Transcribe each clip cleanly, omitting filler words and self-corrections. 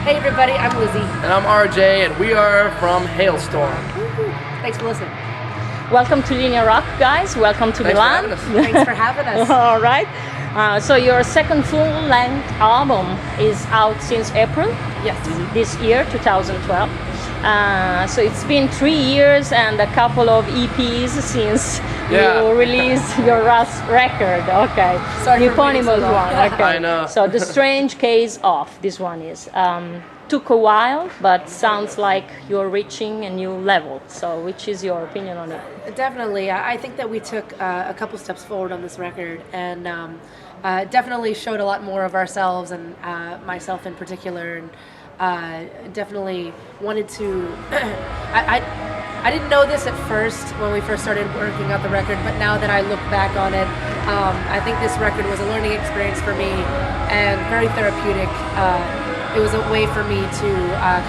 Hey everybody, I'm Lzzy. And I'm RJ, and we are from Halestorm. Thanks for listening. Welcome to Linea Rock, guys. Welcome to Thanks Milan. for having us. Thanks for having us. All right. So your second full-length album is out since April Yes. this year, 2012. So it's been 3 years and a couple of EPs since you released your last record. Okay. Sorry the for waiting so eponymous long. one. Okay. I know. So The Strange Case of, this one is. Took a while, but sounds like you're reaching a new level. So which is your opinion on it? Definitely. I think that we took a couple steps forward on this record and definitely showed a lot more of ourselves and myself in particular. And definitely wanted to... I didn't know this at first when we first started working out the record, but now that I look back on it, I think this record was a learning experience for me and very therapeutic. It was a way for me to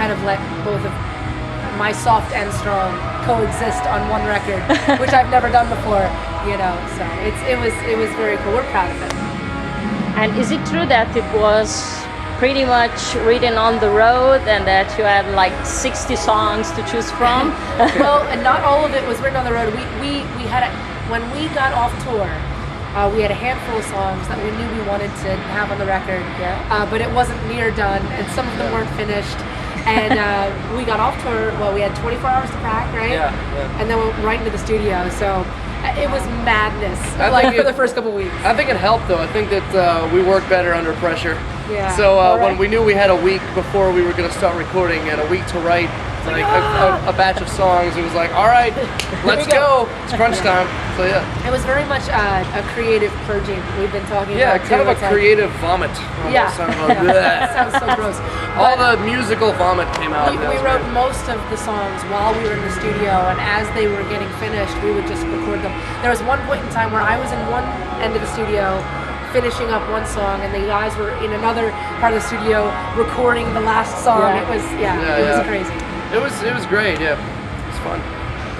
kind of let both of my soft and strong coexist on one record, which I've never done before, you know. So it was very cool. We're proud of it. And is it true that it was pretty much written on the road and that you had like 60 songs to choose from? Well, and not all of it was written on the road. We had when we got off tour. We had a handful of songs that we knew we wanted to have on the record, but it wasn't near done, and some of them weren't finished. And we got off tour. Well, we had 24 hours to pack, right? Yeah. And then we went right into the studio. So it was madness, for the first couple weeks. I think it helped, though. I think that we work better under pressure. Yeah. So when we knew we had a week before we were going to start recording and a week to write like a batch of songs, it was like, all right, let's go. It's crunch time. So yeah. It was very much a creative purging. We've been talking about. Kind of a creative vomit. Yeah. That sounds so gross. All the musical vomit came out. We wrote most of the songs while we were in the studio, and as they were getting finished, we would just record them. There was one point in time where I was in one end of the studio finishing up one song, and the guys were in another part of the studio recording the last song. Yeah. It was it was crazy. It was great. Yeah, it was fun.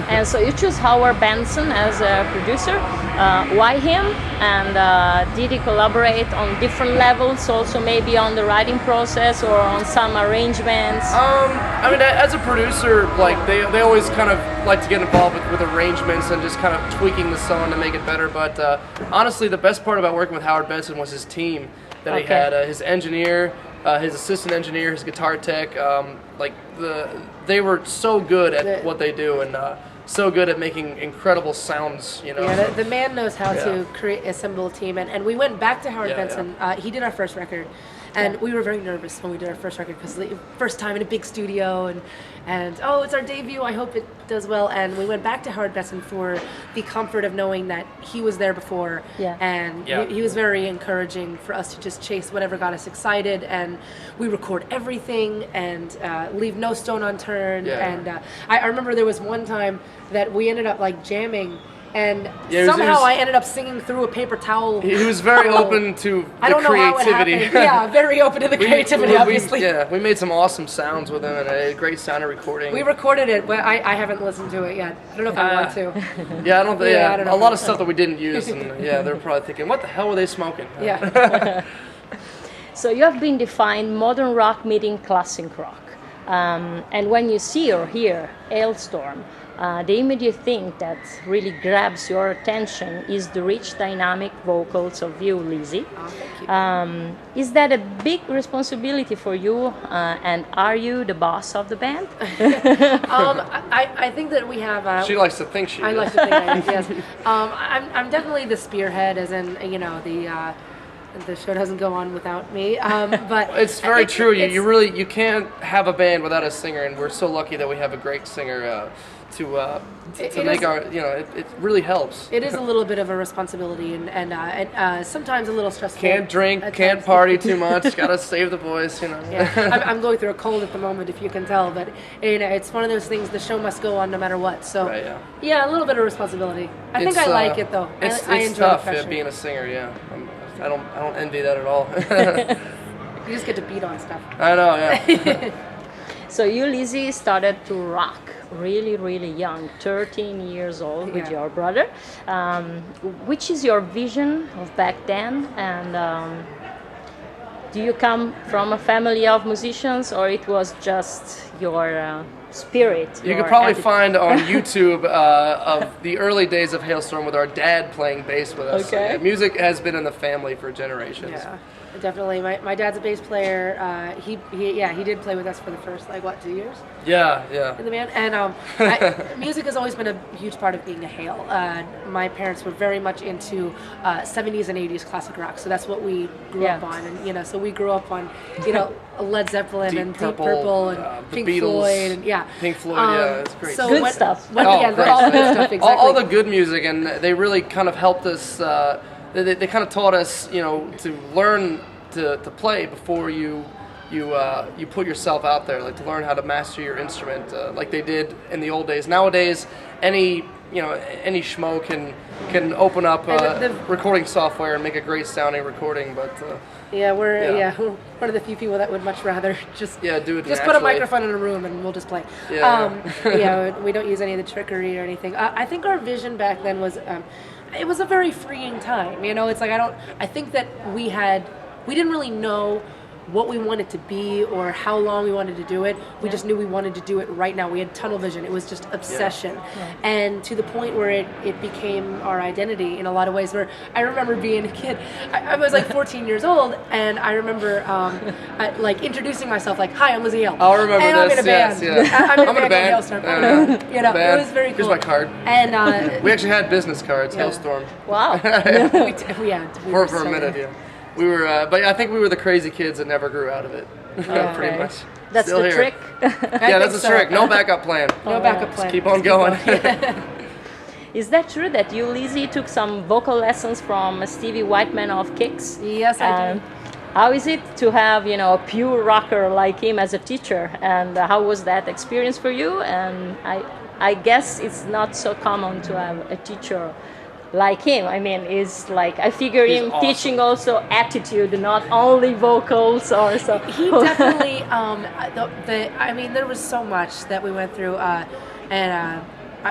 And so you choose Howard Benson as a producer. Why him? And did he collaborate on different levels, also maybe on the writing process or on some arrangements? I mean, as a producer, like they always kind of like to get involved with arrangements and just kind of tweaking the song to make it better. But honestly, the best part about working with Howard Benson was his team that he had. His engineer, his assistant engineer, his guitar tech. They were so good at what they do and so good at making incredible sounds, you know. Yeah, the man knows how to assemble a team, and we went back to Howard Benson. He did our first record, and we were very nervous when we did our first record because the first time in a big studio, and oh, it's our debut. I hope it does well. And we went back to Howard Benson for the comfort of knowing that he was there before, and he was very encouraging for us to just chase whatever got us excited, and we record everything and leave no stone unturned. And I remember there was one time that we ended up like jamming, and somehow I ended up singing through a paper towel. He was very open to the creativity. Yeah, very open to the creativity, obviously. We made some awesome sounds with him and a great sound of recording. We recorded it, but I haven't listened to it yet. I don't know if I want to. I don't think. I don't know. A lot of stuff that we didn't use, and they're probably thinking, what the hell were they smoking? Yeah. So you have been defined modern rock meeting classic rock. And when you see or hear Halestorm, the immediate thing that really grabs your attention is the rich, dynamic vocals of you, Lzzy. Oh, thank you. Is that a big responsibility for you? And are you the boss of the band? I think that we have. She likes to think she is. I like to think I am, yes. I'm definitely the spearhead, as in, you know, the show doesn't go on without me, but it's very true. You can't have a band without a singer, and we're so lucky that we have a great singer to make our, you know, it really helps. It is a little bit of a responsibility, and sometimes a little stressful. Can't drink, can't party too much. Gotta save the voice, you know. Yeah, I'm going through a cold at the moment, if you can tell, but you know, it's one of those things. The show must go on no matter what. So yeah, a little bit of responsibility. I think I like it though. I enjoy tough the pressure. being a singer. Yeah, I don't envy that at all. You just get to beat on stuff. I know, yeah. So you, Lzzy, started to rock really, really young, 13 years old with your brother. Which is your vision of back then, and do you come from a family of musicians, or it was just your spirit? You could probably find on YouTube of the early days of Halestorm with our dad playing bass with us. Okay. Yeah, music has been in the family for generations. Yeah, definitely. My dad's a bass player. He did play with us for the first 2 years Yeah. in the band. And music has always been a huge part of being a Hale. My parents were very much into 70s and 80s classic rock, so that's what we grew up on. And so we grew up on Led Zeppelin and Deep Purple and the Pink Beatles, Floyd and Pink Floyd, it's great. So Good stuff. Great all good stuff, exactly. all the good music, and they really kind of helped us. They kind of taught us, to learn to play before you put yourself out there, like to learn how to master your instrument, like they did in the old days. Nowadays, any schmo can open up recording software and make a great sounding recording, but we're one of the few people that would much rather just do it just put a microphone in a room and we'll just play. We don't use any of the trickery or anything. I think our vision back then was it was a very freeing time. It's like I think that we didn't really know what we wanted to be or how long we wanted to do it. We just knew we wanted to do it right now. We had tunnel vision. It was just obsession. And to the point where it became our identity in a lot of ways, where I remember being a kid. I was 14 years old, and I remember introducing myself hi, I'm Lzzy Hale. I'll remember and this. I'm in a band. Yes. I'm in a band. Halestorm. It was very cool. Here's my card. And we actually had business cards, Halestorm. Wow. For a minute, We were, but I think we were the crazy kids that never grew out of it. Pretty much. That's Still the here. trick. That's the trick. No backup plan. No backup plan. Just keep on going. Is that true that you, Lzzy, took some vocal lessons from Stevie Whiteman of Kicks? Yes, I did. How is it to have, a pure rocker like him as a teacher? And how was that experience for you? And I guess it's not so common to have a teacher like him. I mean, I figure He's him awesome. teaching also attitude, not only vocals or so. He definitely, there was so much that we went through,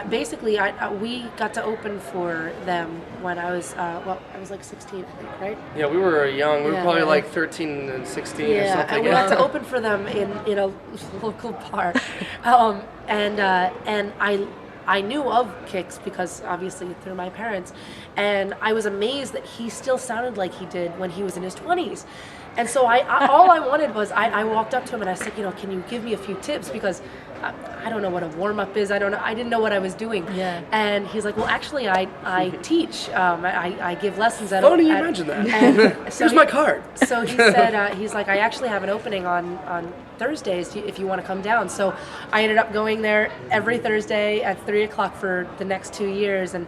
basically, we got to open for them when I was, I was 16, I think, right? Yeah, we were young. We were probably 13 and 16 or something. And we got to open for them in a local bar, and I knew of Kicks because obviously through my parents, and I was amazed that he still sounded like he did when he was in his 20s. And so all I wanted was I walked up to him and I said, can you give me a few tips, because I don't know what a warm-up is. I didn't know what I was doing. Yeah. And he's like, well, actually, I teach. I give lessons at. Funny you mentioned that. And so here's my card. So he said, he's like, I actually have an opening on Thursdays if you want to come down. So I ended up going there every Thursday at 3:00 for the next 2 years. And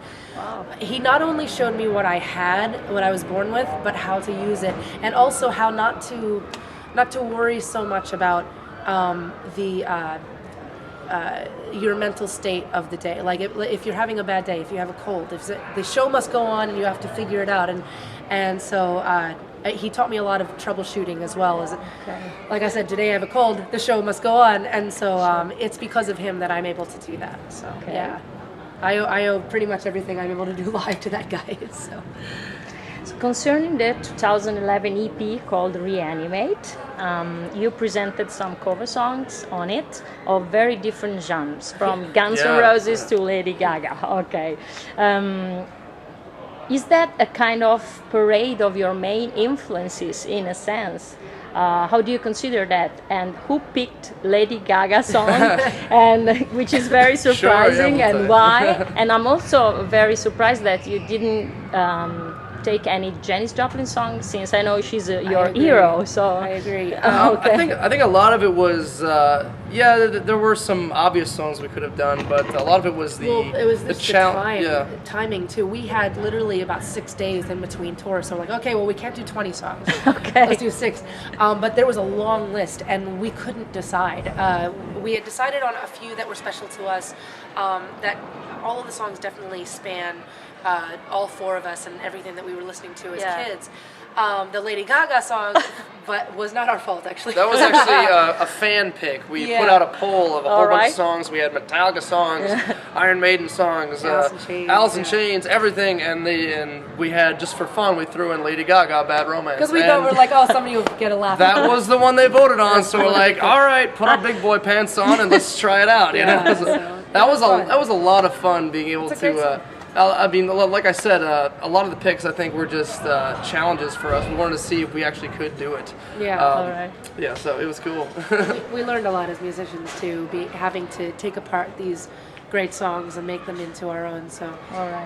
he not only showed me what I had, what I was born with, but how to use it, and also how not to worry so much about your mental state of the day. Like if you're having a bad day, if you have a cold, the show must go on and you have to figure it out. And so he taught me a lot of troubleshooting as well. Like I said, today I have a cold, the show must go on. And so it's because of him that I'm able to do that. So I owe pretty much everything I'm able to do live to that guy. So concerning the 2011 EP called Reanimate, you presented some cover songs on it of very different genres, from Guns N' Roses to Lady Gaga. Okay. Is that a kind of parade of your main influences in a sense? How do you consider that? And who picked Lady Gaga song? And which is very surprising, and why? And I'm also very surprised that you didn't take any Janis Joplin songs, since I know she's your hero. So I agree. Okay. I think a lot of it was there were some obvious songs we could have done, but a lot of it was the challenge. Timing too. We had literally about 6 days in between tours, so we're like, okay, well, we can't do 20 songs. Okay, let's do 6. But there was a long list, and we couldn't decide. We had decided on a few that were special to us. That all of the songs definitely span all 4 of us and everything that we were listening to as kids. the Lady Gaga song, but was not our fault actually. That was actually a fan pick. We put out a poll of a whole bunch of songs. We had Metallica songs, Iron Maiden songs, Alice in Chains, everything, and we had, just for fun, we threw in Lady Gaga, Bad Romance. Because we thought, we're like, oh, somebody will get a laugh. That was the one they voted on, so we're like, all right, put our big boy pants on and let's try it out. You know? That was a lot of fun being able to. I mean, like I said, a lot of the picks I think were just challenges for us. We wanted to see if we actually could do it. Yeah, so it was cool. we learned a lot as musicians too, having to take apart these great songs and make them into our own. So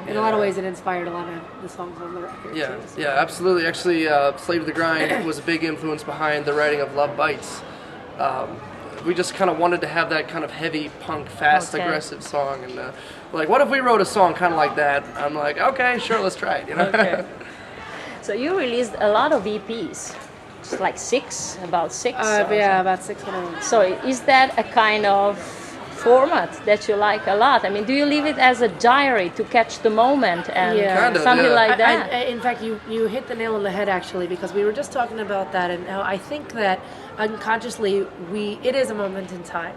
in a lot of ways, it inspired a lot of the songs on the record. Yeah, too, so. Yeah, absolutely. Actually, "Slave to the Grind" was a big influence behind the writing of "Love Bites." We just kind of wanted to have that kind of heavy punk, fast, aggressive song, and like, what if we wrote a song kind of like that? I'm like, okay, sure, let's try it. You know. So you released a lot of EPs, it's like about six. About 6. So is that a kind of format that you like a lot? I mean, do you leave it as a diary to catch the moment and something like that? In fact, you hit the nail on the head actually, because we were just talking about that, and how I think that unconsciously it is a moment in time.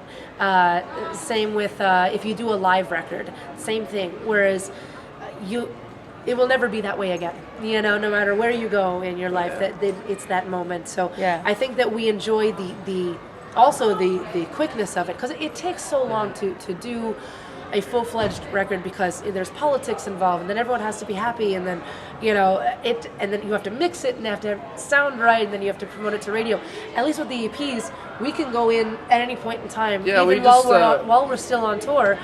Same with if you do a live record, same thing. Whereas it will never be that way again. You know, no matter where you go in your life, that it's that moment. So I think that we enjoy also the quickness of it, because it takes so long to do a full-fledged record, because there's politics involved, and then everyone has to be happy, and then and then you have to mix it and have to sound right, and then you have to promote it to radio. At least with the EPs, we can go in at any point in time, even while we're still on tour,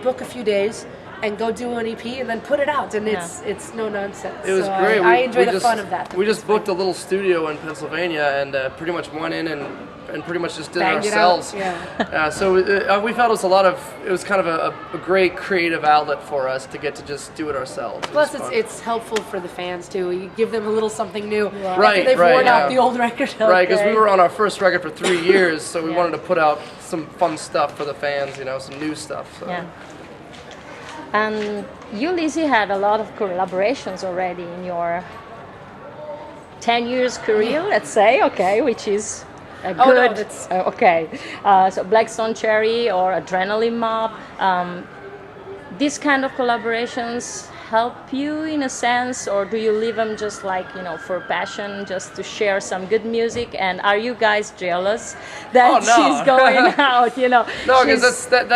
book a few days and go do an EP and then put it out, and it's no nonsense. It was great. I enjoy the fun of that. We just booked a little studio in Pennsylvania and pretty much went in and pretty much just did it ourselves. So we felt it was kind of a great creative outlet for us to get to just do it ourselves. Plus, it's helpful for the fans too. You give them a little something new after they've worn out the old record. Right, because we were on our first record for 3 years, so we wanted to put out some fun stuff for the fans, some new stuff. So. Yeah. And you, Lzzy, had a lot of collaborations already in your 10 years career, let's say, which is a good. So Blackstone Cherry or Adrenaline Mob, these kind of collaborations help you in a sense, or do you leave them just like, for passion, just to share some good music? And are you guys jealous that she's going out? No, because that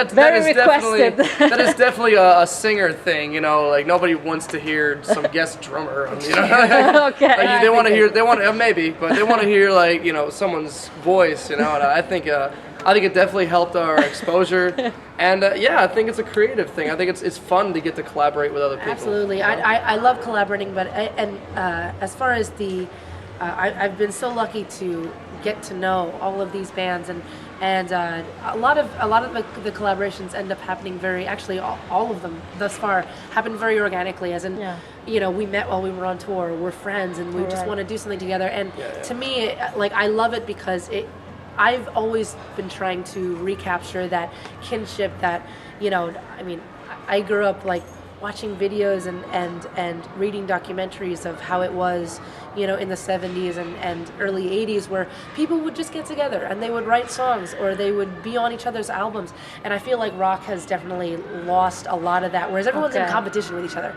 is definitely a singer thing. Like nobody wants to hear some guest drummer. They want to hear like someone's voice. And I think it definitely helped our exposure, and I think it's a creative thing. I think it's fun to get to collaborate with other people. Absolutely, I love collaborating, but as far as I've been so lucky to get to know all of these bands, and a lot of the collaborations end up happening all of them thus far happen very organically. As in, we met while we were on tour, we're friends, and we just want to do something together. And to me, I love it because I've always been trying to recapture that kinship that, I grew up like watching videos and reading documentaries of how it was, in the 70s and early 80s, where people would just get together and they would write songs or they would be on each other's albums. And I feel like rock has definitely lost a lot of that, whereas everyone's in competition with each other.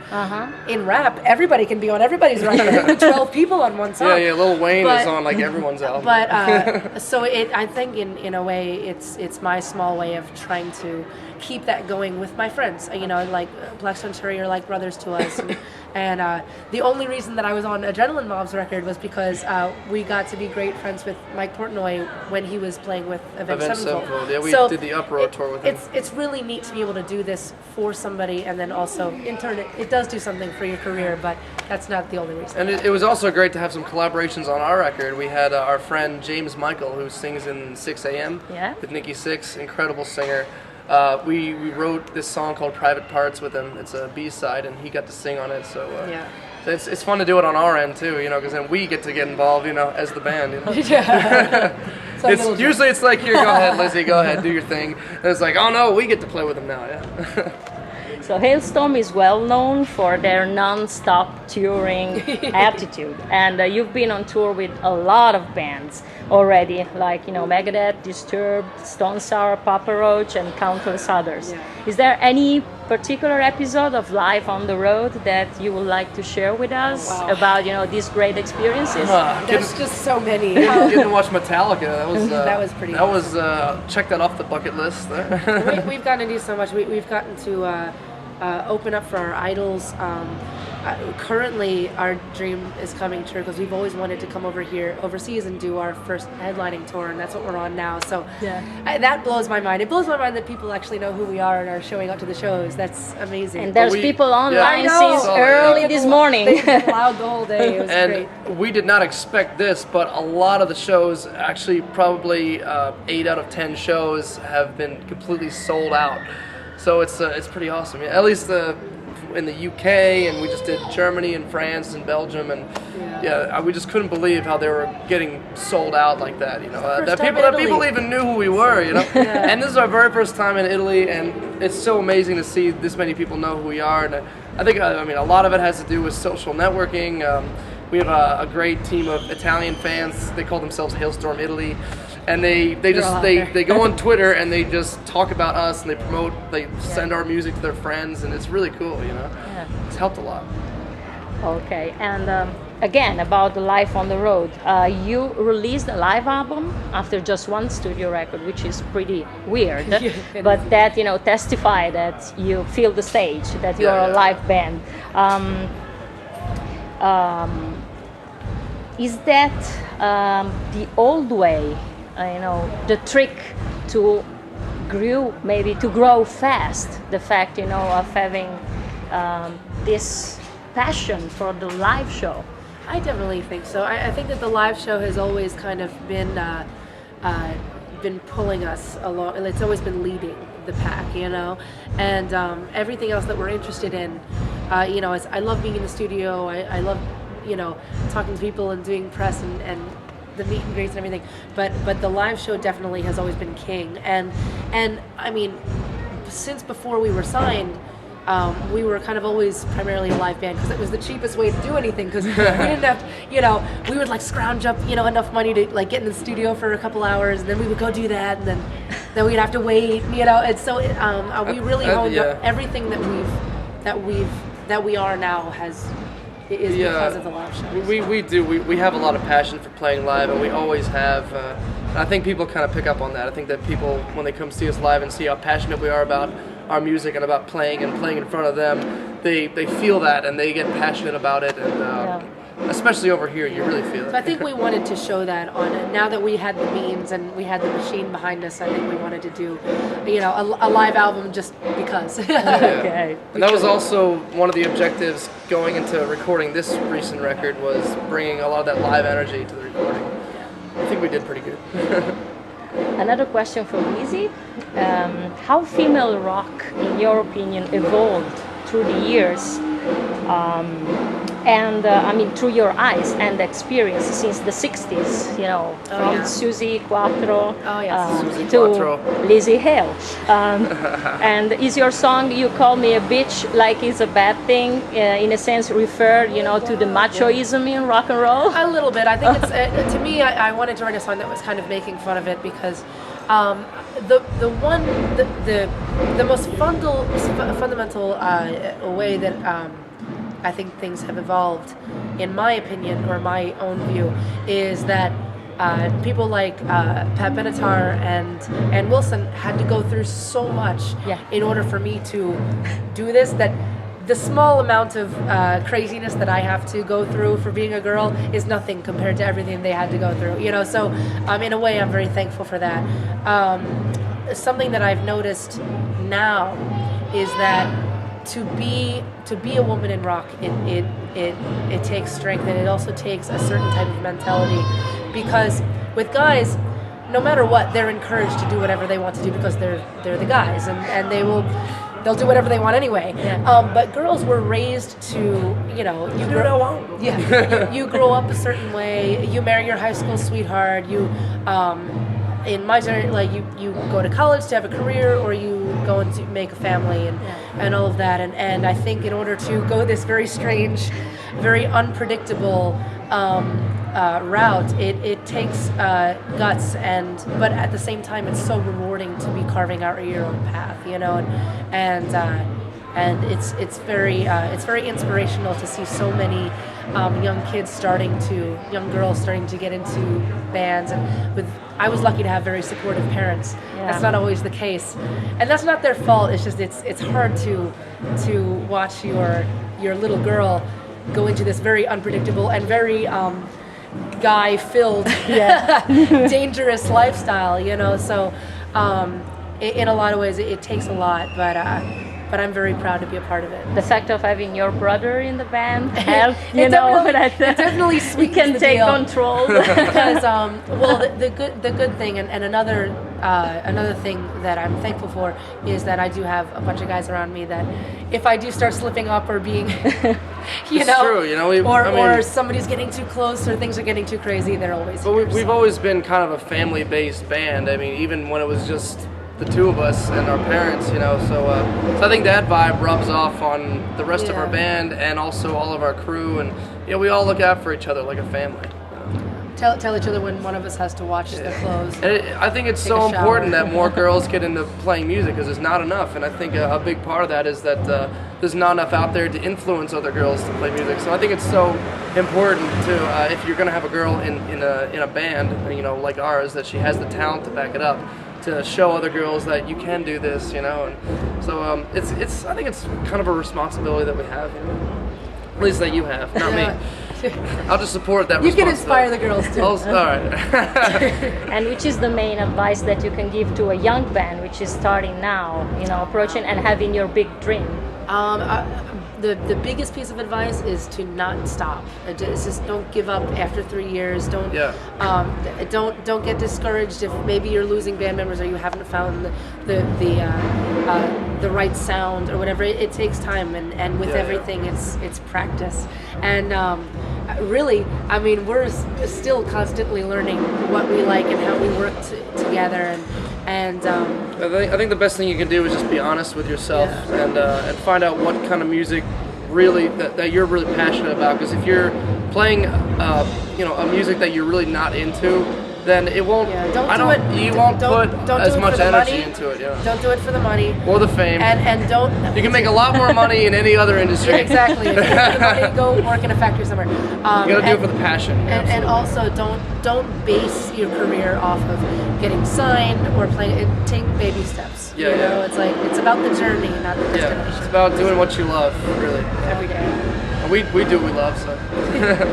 In rap, everybody can be on everybody's record. 12 people on one song. Yeah, Lil Wayne is on like everyone's album. But so I think in a way it's my small way of trying to keep that going with my friends. Like Blackstone Cherry are like brothers to us, and the only reason that I was on Adrenaline Mob's record was because we got to be great friends with Mike Portnoy when he was playing with Avenged Sevenfold. Yeah, we did the Uproar tour with him. It's really neat to be able to do this for somebody, and then also in turn it does do something for your career, but that's not the only reason. And it was also great to have some collaborations on our record. We had our friend James Michael, who sings in 6 a.m. with Nikki Sixx, incredible singer. We wrote this song called Private Parts with him. It's a B-side, and he got to sing on it. So it's fun to do it on our end too, because then we get to get involved, as the band. Usually it's like, here, go ahead, Lzzy, go ahead, do your thing. And it's like, oh no, we get to play with him now. So Halestorm is well known for their non-stop touring attitude, and you've been on tour with a lot of bands already, like Megadeth, Disturbed, Stone Sour, Papa Roach, and countless others. Yeah. Is there any particular episode of Live on the Road that you would like to share with us about these great experiences? There's just so many. Getting to watch Metallica, that was pretty That was check that off the bucket list there. We've gotten to do so much. We've gotten to open up for our idols. Currently, our dream is coming true because we've always wanted to come over here, overseas, and do our first headlining tour, and that's what we're on now. So that blows my mind. It blows my mind that people actually know who we are and are showing up to the shows. That's amazing. And there's people online since early this morning. They've been loud the whole day. It was and great. we did not expect this, but a lot of the shows, actually probably 8 out of 10 shows, have been completely sold out. So it's pretty awesome. Yeah, at least in the UK, and we just did Germany and France and Belgium, and we just couldn't believe how they were getting sold out like that. That people even knew who we were. And this is our very first time in Italy, and it's so amazing to see this many people know who we are. And I think a lot of it has to do with social networking. We have a great team of Italian fans. They call themselves Halestorm Italy. And they go on Twitter and they just talk about us, and they send our music to their friends, and it's really cool, It's helped a lot. Okay, and again, about the Live on the Road, you released a live album after just one studio record, which is pretty weird, but that testify that you feel the stage, that you are a live band. Is that the old way? The trick to grow fast, the fact of having this passion for the live show. I definitely think so. I think that the live show has always kind of been pulling us along. It's always been leading the pack, and everything else that we're interested in. I love being in the studio. I love talking to people and doing press and the meet and greets and everything, but the live show definitely has always been king. And I mean, since before we were signed, we were kind of always primarily a live band because it was the cheapest way to do anything, because we didn't have, we would scrounge up, enough money to get in the studio for a couple hours, and then we would go do that, and then we'd have to wait, and so we really honed up everything that we are now is because of the live shows. We have a lot of passion for playing live, and we always have. And I think people kind of pick up on that. I think that people, when they come see us live and see how passionate we are about our music and about playing in front of them, they feel that, and they get passionate about it, and especially over here, you really feel it. So I think we wanted to show that now that we had the means and we had the machine behind us. I think we wanted to do, a live album just because. Okay. And that was also one of the objectives going into recording this recent record, was bringing a lot of that live energy to the recording. I think we did pretty good. Another question for Lzzy. How female rock, in your opinion, evolved through the years? Through your eyes and experience since the 60s, from Susie Quattro to Lzzy Hale. And is your song "You Call Me a Bitch" like it's a bad thing, in a sense, refer, to the machoism in rock and roll? A little bit. I think it's, to me, I wanted to write a song that was kind of making fun of it, because the most fundamental way that I think things have evolved, in my opinion, or my own view, is that people like Pat Benatar and Wilson had to go through so much in order for me to do this, that the small amount of craziness that I have to go through for being a girl is nothing compared to everything they had to go through. So in a way, I'm very thankful for that. Something that I've noticed now is that to be a woman in rock, it takes strength, and it also takes a certain type of mentality, because with guys, no matter what, they're encouraged to do whatever they want to do because they're the guys, and they'll do whatever they want anyway. But girls were raised to, you grow up a certain way, you marry your high school sweetheart, in my generation, like you go to college to have a career, or you go and to make a family, and all of that. And I think in order to go this very strange, very unpredictable route, it takes guts, but at the same time, it's so rewarding to be carving out your own path, and it's very inspirational to see so many young girls starting to get into bands, and I was lucky to have very supportive parents. Yeah. That's not always the case, and that's not their fault. It's just it's hard to watch your little girl go into this very unpredictable and very guy-filled, dangerous lifestyle. So in a lot of ways it takes a lot, but I'm very proud to be a part of it. The fact of having your brother in the band helped, it definitely we sweetens can the take deal. control. Because the good thing, and another thing that I'm thankful for is that I do have a bunch of guys around me that if I do start slipping up or being true, or somebody's getting too close or things are getting too crazy, they're always here. We've always been kind of a family-based band. I mean, even when it was just the two of us and our parents, so I think that vibe rubs off on the rest of our band and also all of our crew, and we all look out for each other like a family. Tell each other when one of us has to watch their clothes. And I think it's so important that more girls get into playing music, because there's not enough, and I think a big part of that is that there's not enough out there to influence other girls to play music. So I think it's so important to, if you're going to have a girl in a band, like ours, that she has the talent to back it up, to show other girls that you can do this, and so it's I think it's kind of a responsibility that we have, at least that you have, not me. I'll just support that. You can inspire the girls too. All right. And which is the main advice that you can give to a young band which is starting now, approaching and having your big dream? The biggest piece of advice is to not stop. Just don't give up after 3 years. Don't get discouraged if maybe you're losing band members or you haven't found the right sound or whatever. It takes time, and with everything, it's practice. And really, I mean, we're still constantly learning what we like and how we work together. And I think the best thing you can do is just be honest with yourself and find out what kind of music really that you're really passionate about. Because if you're playing a music that you're really not into, then it won't. You won't put as much energy into it. Don't do it for the money or the fame. And don't. You can make a lot more money in any other industry. Exactly. If you make the money, go work in a factory somewhere. You gotta do it for the passion. And also don't base your career off of getting signed or playing. Take baby steps. It's like it's about the journey, not the destination. It's about doing what you love, really. Every day. And we do what we love, so.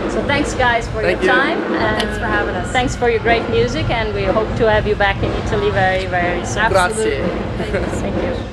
So thanks guys for your time. And thanks for having us. Thanks for your great music, and we hope to have you back in Italy very, very soon. Absolutely. Grazie. Thank you.